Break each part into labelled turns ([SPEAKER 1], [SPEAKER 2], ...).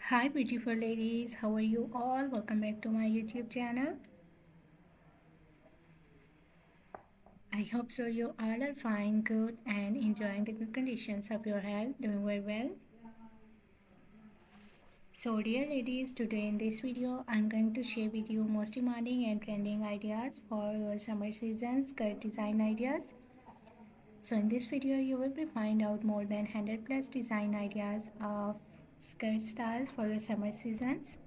[SPEAKER 1] Hi beautiful ladies, how are you all? Welcome back to my YouTube channel. I hope so you all are fine, good and enjoying the good conditions of your health, doing very well. So dear ladies, today in this video I'm going to share with you most demanding and trending ideas for your summer season skirt design ideas. So in this video you will be find out more than 100 plus design ideas of skirt styles for your summer seasons.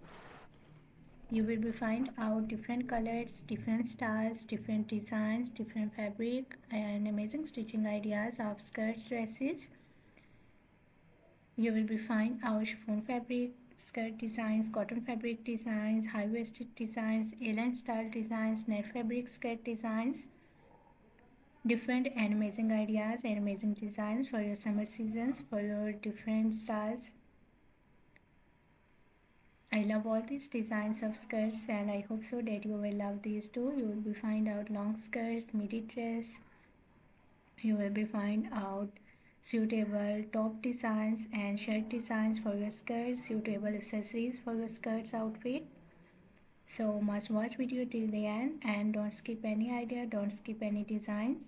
[SPEAKER 1] You will be find out different colors, different styles, different designs, different fabric and amazing stitching ideas of skirts, dresses. You will be find out chiffon fabric skirt designs, cotton fabric designs, high-waisted designs, A-line style designs, net fabric skirt designs, different and amazing ideas and amazing designs for your summer seasons, for your different styles. I love all these designs of skirts and I hope so that you will love these too. You will be find out long skirts, midi dress. You will be find out suitable top designs and shirt designs for your skirts, suitable accessories for your skirts outfit. So must watch video till the end and don't skip any idea, don't skip any designs.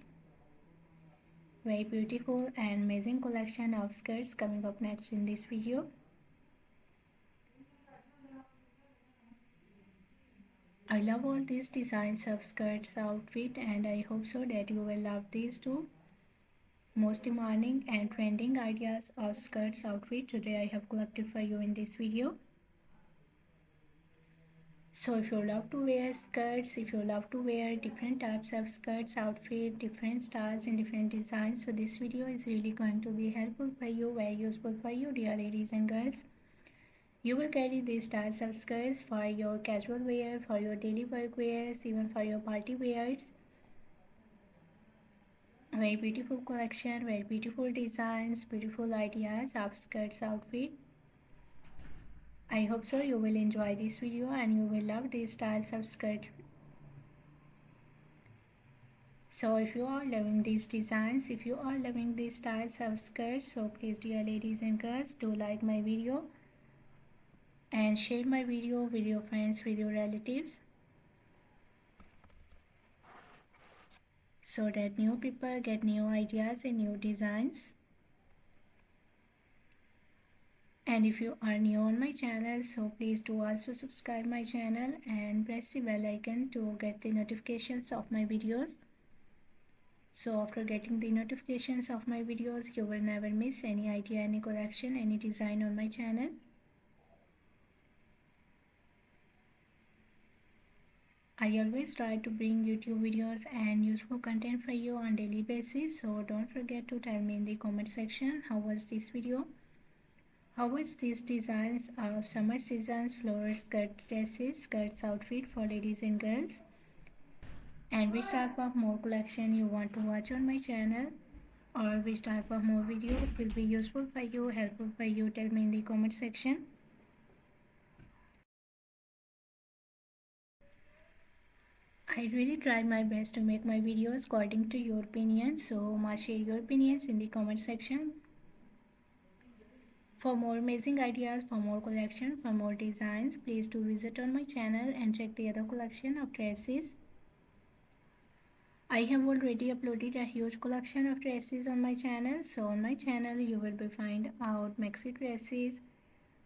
[SPEAKER 1] Very beautiful and amazing collection of skirts coming up next in this video. I love all these designs of skirts outfit and I hope so that you will love these too. Most demanding and trending ideas of skirts outfit today I have collected for you in this video. So if you love to wear skirts, if you love to wear different types of skirts outfit, different styles and different designs, so this video is really going to be helpful for you, very useful for you dear ladies and girls. You will carry these styles of skirts for your casual wear, for your daily work wears, even for your party wears. Very beautiful collection, very beautiful designs, beautiful ideas of skirts outfit. I hope so you will enjoy this video and you will love these styles of skirt. So if you are loving these designs, if you are loving these styles of skirts, so please dear ladies and girls, do like my video and share my video with your friends, with your relatives, so that new people get new ideas and new designs. And if you are new on my channel, so please do also subscribe my channel and press the bell icon to get the notifications of my videos. So after getting the notifications of my videos, you will never miss any idea, any collection, any design on my channel. I always try to bring YouTube videos and useful content for you on daily basis. So don't forget to tell me in the comment section how was this video. How was these designs of summer season's floral skirt dresses, skirts outfit for ladies and girls? And which type of more collection you want to watch on my channel, or which type of more videos will be useful for you, helpful for you, tell me in the comment section. I really tried my best to make my videos according to your opinions, so must share your opinions in the comment section. For more amazing ideas, for more collection, for more designs, please do visit on my channel and check the other collection of dresses. I have already uploaded a huge collection of dresses on my channel. So on my channel you will be find out maxi dresses,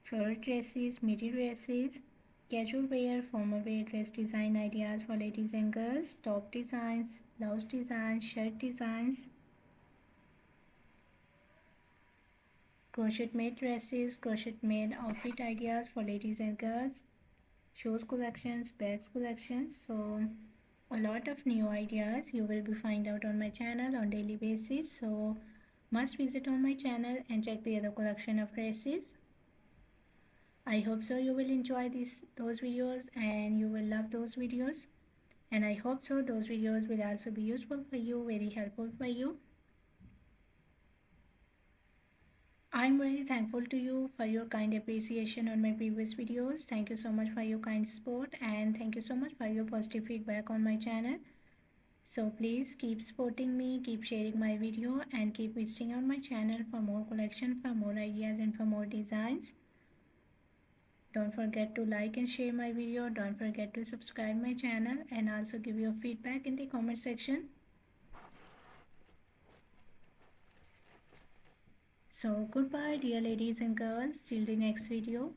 [SPEAKER 1] floral dresses, midi dresses, casual wear, formal wear dress design ideas for ladies and girls, top designs, blouse designs, shirt designs, crochet made dresses, crochet made outfit ideas for ladies and girls, shoes collections, bags collections. So a lot of new ideas you will be find out on my channel on daily basis. So must visit on my channel and check the other collection of dresses. I hope so you will enjoy those videos and you will love those videos, and I hope so those videos will also be useful for you, very helpful for you. I'm very thankful to you for your kind appreciation on my previous videos. Thank you so much for your kind support and thank you so much for your positive feedback on my channel. So please keep supporting me, keep sharing my video and keep visiting on my channel for more collection, for more ideas and for more designs. Don't forget to like and share my video. Don't forget to subscribe my channel and also give your feedback in the comment section. So goodbye dear ladies and girls, till the next video.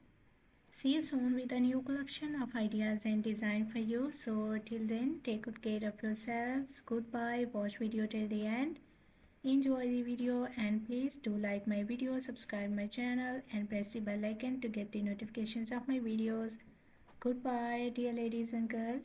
[SPEAKER 1] See you soon with a new collection of ideas and design for you. So till then, take good care of yourselves. Goodbye. Watch video till the end. Enjoy the video and please do like my video, subscribe my channel and press the bell icon to get the notifications of my videos. Goodbye dear ladies and girls.